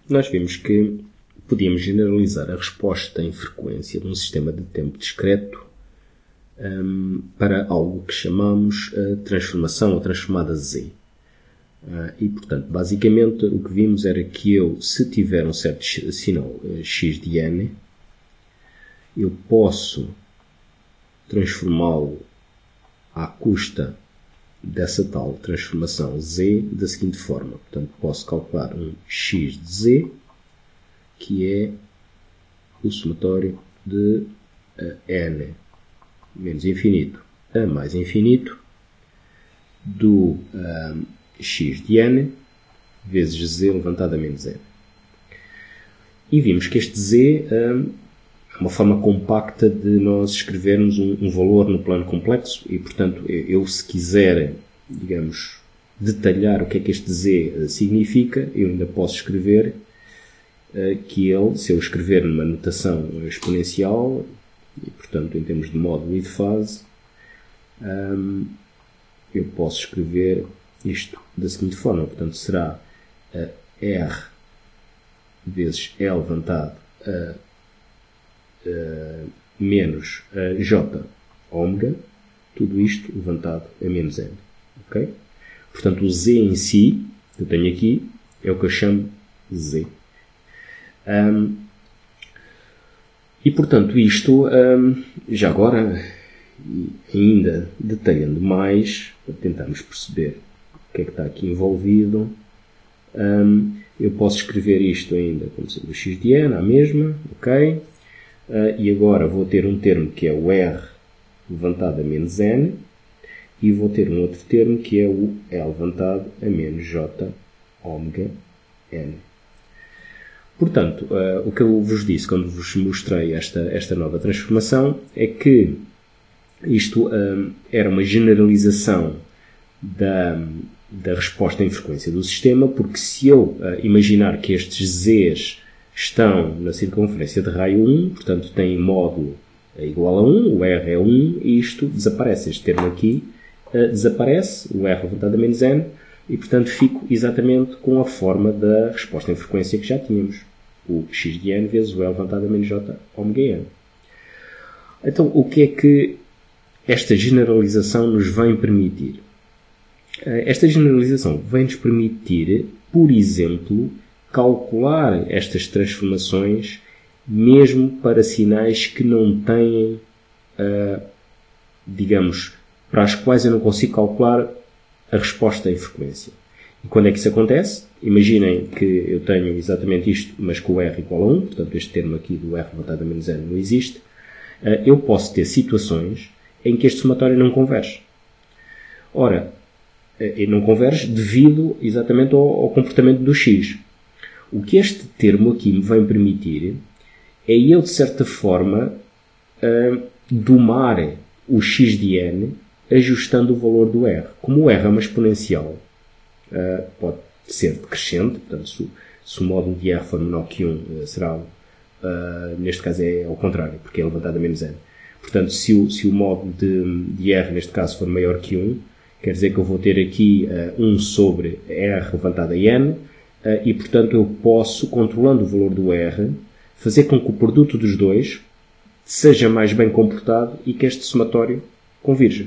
nós vimos que podíamos generalizar a resposta em frequência de um sistema de tempo discreto para algo que chamamos transformação ou transformada Z. E, portanto, basicamente o que vimos era que eu, se tiver um certo sinal x de n, eu posso transformá-lo à custa dessa tal transformação Z da seguinte forma. Portanto, posso calcular um x de Z, que é o somatório de n menos infinito a mais infinito do x de n vezes z levantado a menos n. E vimos que este z é uma forma compacta de nós escrevermos um valor no plano complexo e, portanto, eu se quiser, digamos, detalhar o que é que este z significa, eu ainda posso escrever que ele, se eu escrever numa notação exponencial, e, portanto, em termos de módulo e de fase, eu posso escrever isto da seguinte forma. Portanto, será R vezes E levantado a menos J ômega, tudo isto levantado a menos N. Okay? Portanto, o Z em si, que eu tenho aqui, é o que eu chamo Z. E, portanto, isto, já agora, ainda detalhando mais, para tentarmos perceber o que é que está aqui envolvido, eu posso escrever isto ainda como sendo o x de n, a mesma, ok? E agora vou ter um termo que é o R levantado a menos n, e vou ter um outro termo que é o E levantado a menos J ômega n. Portanto, o que eu vos disse quando vos mostrei esta nova transformação é que isto era uma generalização da resposta em frequência do sistema, porque se eu imaginar que estes Zs estão na circunferência de raio 1, portanto tem módulo igual a 1, o R é 1, e isto desaparece. Este termo aqui desaparece, o R levantado a menos n, e portanto fico exatamente com a forma da resposta em frequência que já tínhamos. O x de n vezes o E levantado a menos J ômega n. Então, o que é que esta generalização nos vem permitir? Esta generalização vem-nos permitir, por exemplo, calcular estas transformações mesmo para sinais que não têm, digamos, para as quais eu não consigo calcular a resposta em frequência. E quando é que isso acontece? Imaginem que eu tenho exatamente isto, mas com o R igual a 1, portanto este termo aqui do R levantado a menos n não existe. Eu posso ter situações em que este somatório não converge. Ora, ele não converge devido exatamente ao comportamento do x. O que este termo aqui me vem permitir é eu, de certa forma, domar o x de n ajustando o valor do R. Como o R é uma exponencial, pode ser decrescente, portanto, se o módulo de R for menor que 1, será, neste caso é ao contrário, porque é levantado a menos n. Portanto, se o módulo de R, neste caso, for maior que 1, quer dizer que eu vou ter aqui 1 sobre R levantado a n, e, portanto, eu posso, controlando o valor do R, fazer com que o produto dos dois seja mais bem comportado e que este somatório convirja.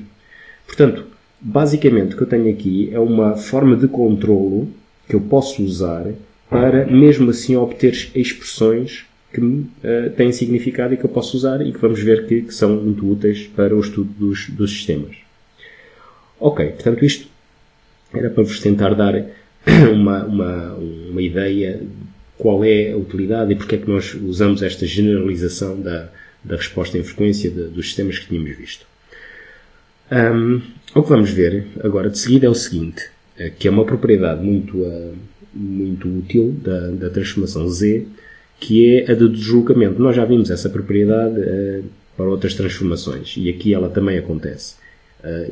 Portanto, basicamente o que eu tenho aqui é uma forma de controlo que eu posso usar para, mesmo assim, obter expressões que têm significado e que eu posso usar e que vamos ver que são muito úteis para o estudo dos sistemas. Ok, portanto, isto era para vos tentar dar uma ideia de qual é a utilidade e porque é que nós usamos esta generalização da resposta em frequência dos sistemas que tínhamos visto. O que vamos ver agora de seguida é o seguinte, que é uma propriedade muito útil da transformação Z, que é a do deslocamento. Nós já vimos essa propriedade para outras transformações e aqui ela também acontece.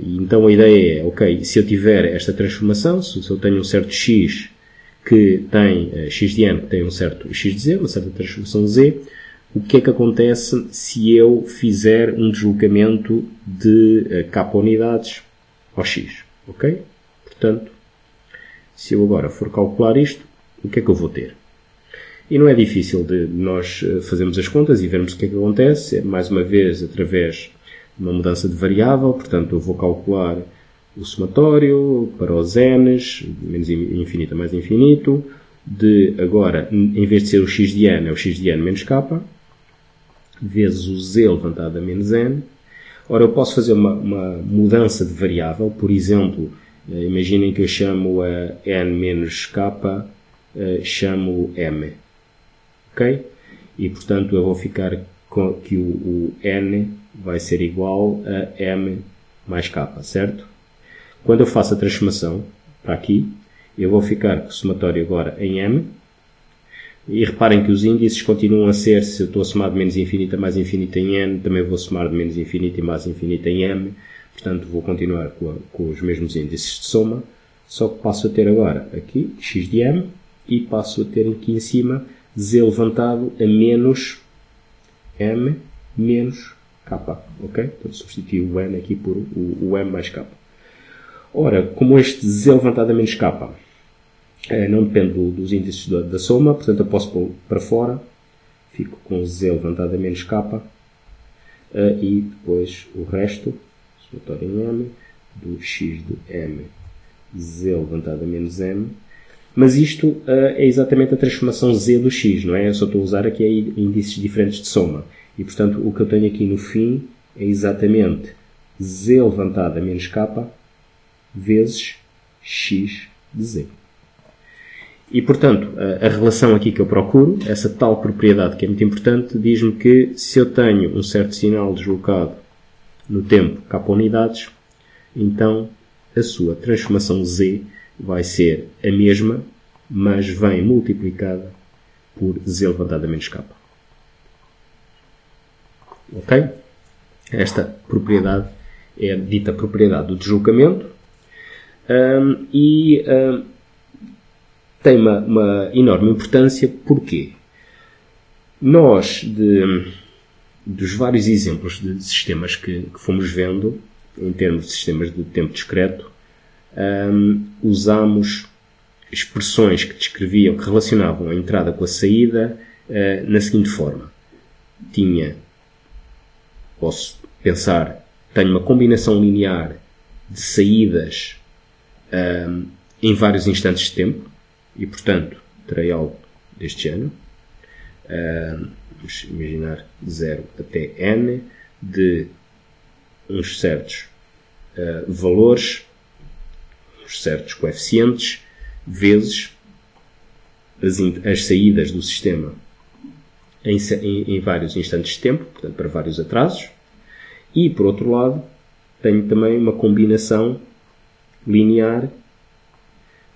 E então a ideia é, ok, se eu tiver esta transformação, se eu tenho um certo x que tem x de n que tem um certo x de z, uma certa transformação z, o que é que acontece se eu fizer um deslocamento de k unidades ao x, ok? Portanto, se eu agora for calcular isto, o que é que eu vou ter? E não é difícil de nós fazermos as contas e vermos o que é que acontece. Mais uma vez, através de uma mudança de variável. Portanto, eu vou calcular o somatório para os n's, menos infinito a mais infinito. De agora, em vez de ser o x de n, é o x de n menos k, vezes o z levantado a menos n. Ora, eu posso fazer uma mudança de variável. Por exemplo, imaginem que eu chamo a n menos k, chamo m. Ok? E, portanto, eu vou ficar com que o n vai ser igual a m mais k, certo? Quando eu faço a transformação para aqui, eu vou ficar com o somatório agora em m. E reparem que os índices continuam a ser, se eu estou a somar de menos infinito a mais infinito em n, também vou somar de menos infinito e mais infinito em m. Portanto, vou continuar com os mesmos índices de soma, só que passo a ter agora aqui x de m e passo a ter aqui em cima z levantado a menos m menos k. Ok? Então, substituo o n aqui por o m mais k. Ora, como este z levantado a menos k não depende dos índices da soma, portanto eu posso pôr para fora, fico com z levantado a menos k e depois o resto, somatório em m, do x de m, z levantado a menos m. Mas isto é exatamente a transformação z do x, não é? Eu só estou a usar aqui índices diferentes de soma. E, portanto, o que eu tenho aqui no fim é exatamente z levantado a menos k vezes x de z. E, portanto, a relação aqui que eu procuro, essa tal propriedade que é muito importante, diz-me que se eu tenho um certo sinal deslocado no tempo k unidades, então a sua transformação z vai ser a mesma, mas vem multiplicada por z levantado a menos k. Ok? Esta propriedade é a dita propriedade do deslocamento tem uma enorme importância. Porquê? Nós, dos vários exemplos de sistemas que fomos vendo, em termos de sistemas de tempo discreto, usamos expressões que descreviam, que relacionavam a entrada com a saída na seguinte forma. Posso pensar, tenho uma combinação linear de saídas em vários instantes de tempo e, portanto, terei algo deste género. Vamos imaginar 0 até n de uns certos valores, uns certos coeficientes, vezes as saídas do sistema em vários instantes de tempo, portanto, para vários atrasos. E, por outro lado, tenho também uma combinação linear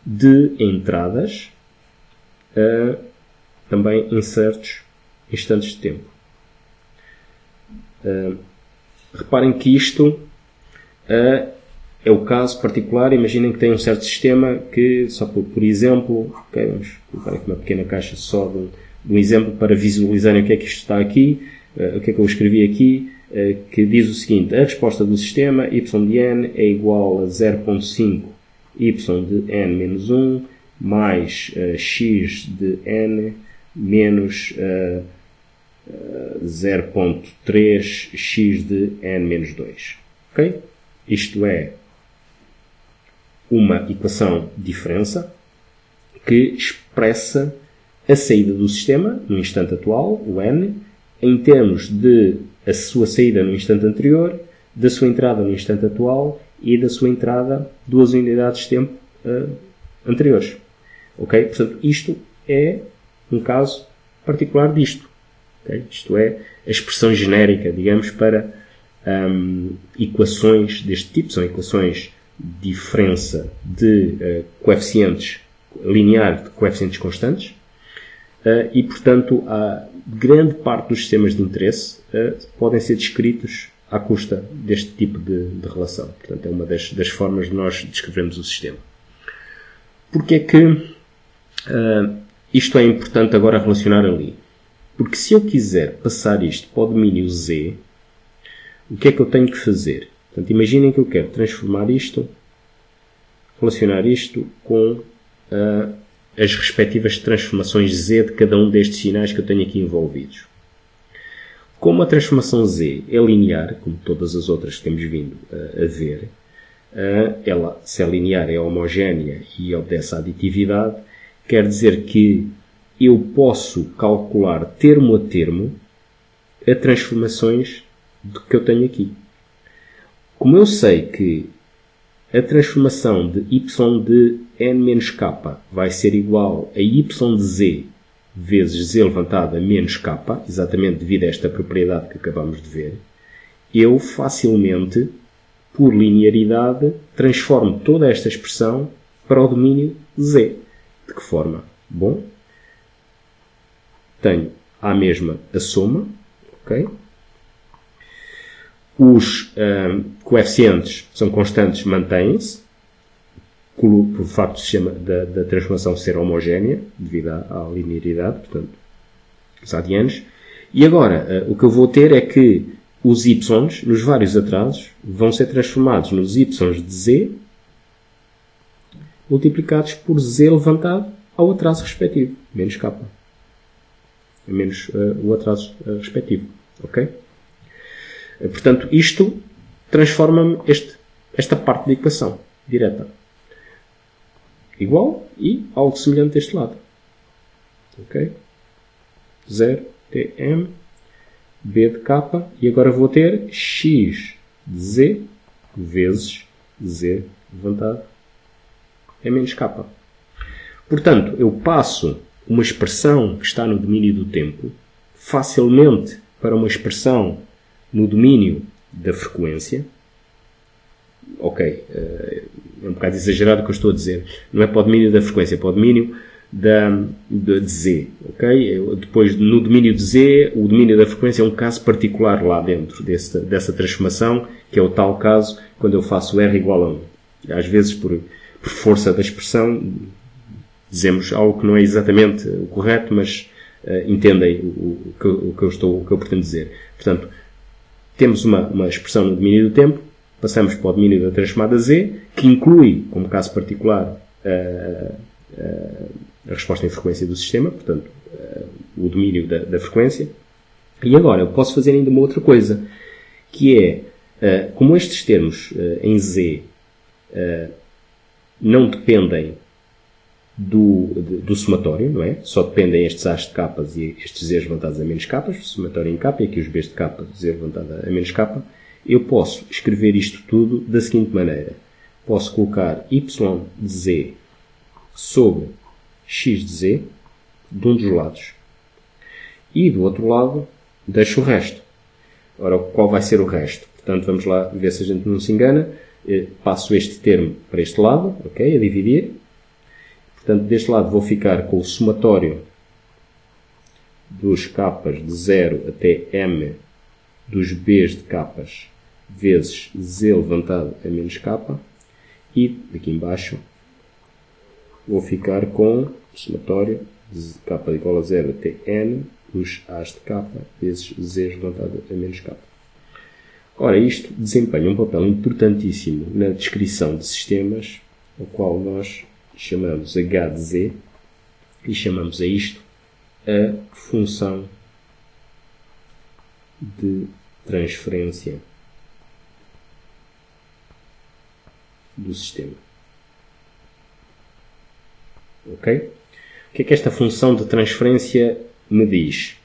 de entradas também em certos instantes de tempo. Reparem que isto é o caso particular. Imaginem que tem um certo sistema que, só por exemplo, vamos colocar aqui uma pequena caixa só de um exemplo para visualizarem o que é que isto está aqui, o que é que eu escrevi aqui, que diz o seguinte: a resposta do sistema y de n é igual a 0.5 y de n menos 1 mais x de n menos 0.3 x de n menos 2. Okay? Isto é uma equação de diferença que expressa a saída do sistema no instante atual, o n, em termos de a sua saída no instante anterior, da sua entrada no instante atual e da sua entrada 2 unidades de tempo anteriores. Ok? Portanto, isto é um caso particular disto. Okay? Isto é a expressão genérica, digamos, para equações deste tipo. São equações de diferença de coeficientes linear de coeficientes constantes e, portanto, a grande parte dos sistemas de interesse podem ser descritos à custa deste tipo de relação. Portanto, é uma das formas de nós descrevermos o sistema. Porquê é que isto é importante agora relacionar ali? Porque se eu quiser passar isto para o domínio Z, o que é que eu tenho que fazer? Portanto, imaginem que eu quero transformar isto, relacionar isto com as respectivas transformações Z de cada um destes sinais que eu tenho aqui envolvidos. Como a transformação Z é linear, como todas as outras que temos vindo a ver, ela, se é linear, é homogénea e obedece à aditividade, quer dizer que eu posso calcular termo a termo as transformações que eu tenho aqui. Como eu sei que a transformação de y de n-k vai ser igual a y de z vezes z elevantado a menos k, exatamente devido a esta propriedade que acabamos de ver, eu facilmente, por linearidade, transformo toda esta expressão para o domínio z. De que forma? Bom, tenho à mesma a soma, ok? Os coeficientes são constantes, mantêm-se, por facto do sistema da transformação ser homogénea, devido à linearidade, portanto, os adianos. E agora, o que eu vou ter é que os y, nos vários atrasos, vão ser transformados nos y de z, multiplicados por z levantado ao atraso respectivo, menos k. Menos o atraso respectivo, ok? Portanto, isto transforma-me esta parte da equação direta. Igual e algo semelhante deste lado. Ok? 0 tm b de k. E agora vou ter x de z vezes z levantado é menos k. Portanto, eu passo uma expressão que está no domínio do tempo facilmente para uma expressão no domínio da frequência. Ok, é um bocado exagerado o que eu estou a dizer. Não é para o domínio da frequência, é para o domínio de Z. Ok? Depois, no domínio de Z, o domínio da frequência é um caso particular lá dentro dessa transformação, que é o tal caso quando eu faço R igual a 1. Às vezes, por força da expressão, dizemos algo que não é exatamente o correto, mas entendem o que eu pretendo dizer. Portanto, temos uma expressão no domínio do tempo, passamos para o domínio da transformada Z, que inclui, como caso particular, a resposta em frequência do sistema, portanto, o domínio da frequência. E agora, eu posso fazer ainda uma outra coisa, que é, como estes termos em Z não dependem do somatório, não é? Só dependem estes A's de K e estes Z's levantados a menos K, o somatório em K, e aqui os B's de K, Z levantado a menos K. Eu posso escrever isto tudo da seguinte maneira. Posso colocar y de z sobre x de z de um dos lados. E do outro lado, deixo o resto. Ora, qual vai ser o resto? Portanto, vamos lá ver se a gente não se engana. Passo este termo para este lado, ok? A dividir. Portanto, deste lado vou ficar com o somatório dos capas de 0 até m dos b's de capas vezes z levantado a menos k. E aqui embaixo vou ficar com o somatório de k igual a 0 até n dos a's de k vezes z levantado a menos k. Ora, isto desempenha um papel importantíssimo na descrição de sistemas, o qual nós chamamos h de z, e chamamos a isto a função de transferência do sistema. Ok? O que é que esta função de transferência me diz?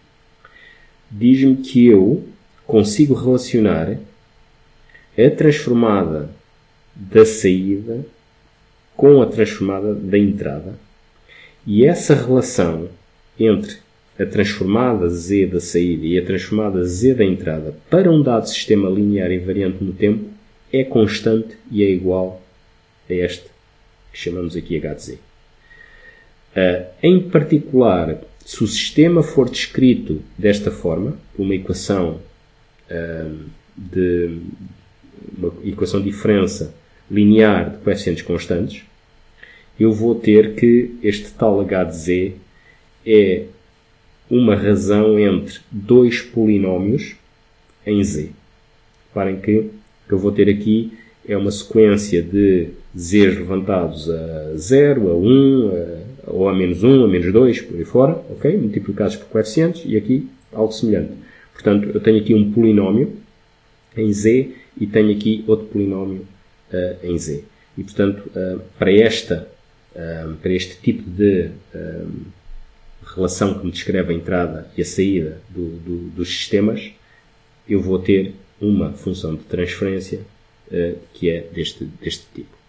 Diz-me que eu consigo relacionar a transformada da saída com a transformada da entrada, e essa relação entre a transformada Z da saída e a transformada Z da entrada para um dado sistema linear invariante no tempo é constante e é igual a este que chamamos aqui H de Z. Em particular, se o sistema for descrito desta forma, por uma equação de diferença linear de coeficientes constantes, eu vou ter que este tal H de Z é uma razão entre dois polinómios em Z. Reparem que o que eu vou ter aqui é uma sequência de Z's levantados a 0, a 1, ou a menos 1, a menos 2, por aí fora, ok? Multiplicados por coeficientes, e aqui algo semelhante. Portanto, eu tenho aqui um polinómio em z e tenho aqui outro polinómio em z. E, portanto, para este tipo de relação que me descreve a entrada e a saída dos sistemas, eu vou ter uma função de transferência que é deste tipo.